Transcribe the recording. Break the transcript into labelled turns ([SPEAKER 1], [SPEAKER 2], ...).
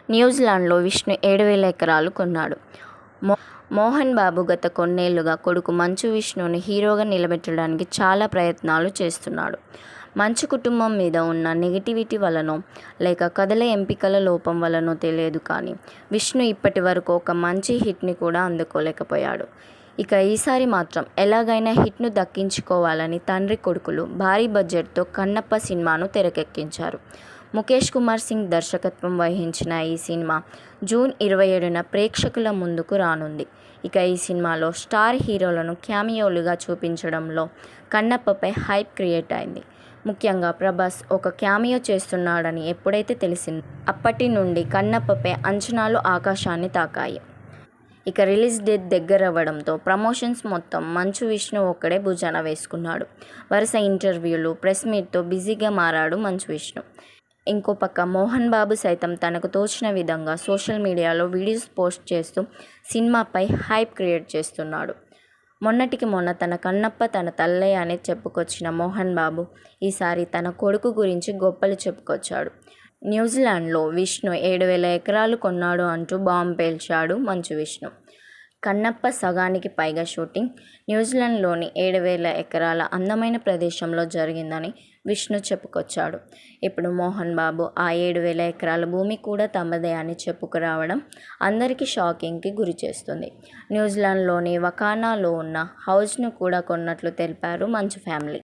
[SPEAKER 1] న్యూజిలాండ్లో విష్ణు 7,000 ఎకరాలు కొన్నాడు. మోహన్ బాబు గత కొన్నేళ్లుగా కొడుకు మంచు విష్ణుని హీరోగా నిలబెట్టడానికి చాలా ప్రయత్నాలు చేస్తున్నాడు. మంచు కుటుంబం మీద ఉన్న నెగిటివిటీ వలనో లేక కథల ఎంపికల లోపం వలనో తెలియదు కానీ విష్ణు ఇప్పటి వరకు ఒక మంచి హిట్ని కూడా అందుకోలేకపోయాడు. ఇక ఈసారి మాత్రం ఎలాగైనా హిట్ను దక్కించుకోవాలని తండ్రి కొడుకులు భారీ బడ్జెట్తో కన్నప్ప సినిమాను తెరకెక్కించారు. ముఖేష్ కుమార్ సింగ్ దర్శకత్వం వహించిన ఈ సినిమా జూన్ 27న ప్రేక్షకుల ముందుకు రానుంది. ఇక ఈ సినిమాలో స్టార్ హీరోలను క్యామియోలుగా చూపించడంలో కన్నప్పపై హైప్ క్రియేట్ అయింది. ముఖ్యంగా ప్రభాస్ ఒక క్యామియో చేస్తున్నాడని ఎప్పుడైతే తెలిసిందో అప్పటి నుండి కన్నప్పపై అంచనాలు ఆకాశాన్ని తాకాయి. ఇక రిలీజ్ డేట్ దగ్గరవ్వడంతో ప్రమోషన్స్ మొత్తం మంచు విష్ణు ఒక్కడే భుజాన వేసుకున్నాడు. వరుస ఇంటర్వ్యూలు, ప్రెస్ మీట్తో బిజీగా మారాడు మంచు విష్ణు. ఇంకో పక్క మోహన్ బాబు సైతం తనకు తోచిన విధంగా సోషల్ మీడియాలో వీడియోస్ పోస్ట్ చేస్తూ సినిమాపై హైప్ క్రియేట్ చేస్తున్నాడు. మొన్నటికి మొన్న తన కన్నప్ప తన తల్లే అని చెప్పుకొచ్చిన మోహన్ బాబు ఈసారి తన కొడుకు గురించి గొప్పలు చెప్పుకొచ్చాడు. న్యూజిలాండ్లో విష్ణు 7,000 ఎకరాలు కొన్నాడు అంటూ బాంబు పేల్చాడు మంచు విష్ణు. కన్నప్ప సగానికి పైగా షూటింగ్ న్యూజిలాండ్లోని 7,000 ఎకరాల అందమైన ప్రదేశంలో జరిగిందని విష్ణు చెప్పుకొచ్చాడు. ఇప్పుడు మోహన్ బాబు ఆ 7,000 ఎకరాల భూమి కూడా తమదే అని చెప్పుకురావడం అందరికీ షాకింగ్కి గురి చేస్తుంది. న్యూజిలాండ్లోని వకానాలో ఉన్న హౌస్ను కూడా కొన్నట్లు తెలిపారు మంచు ఫ్యామిలీ.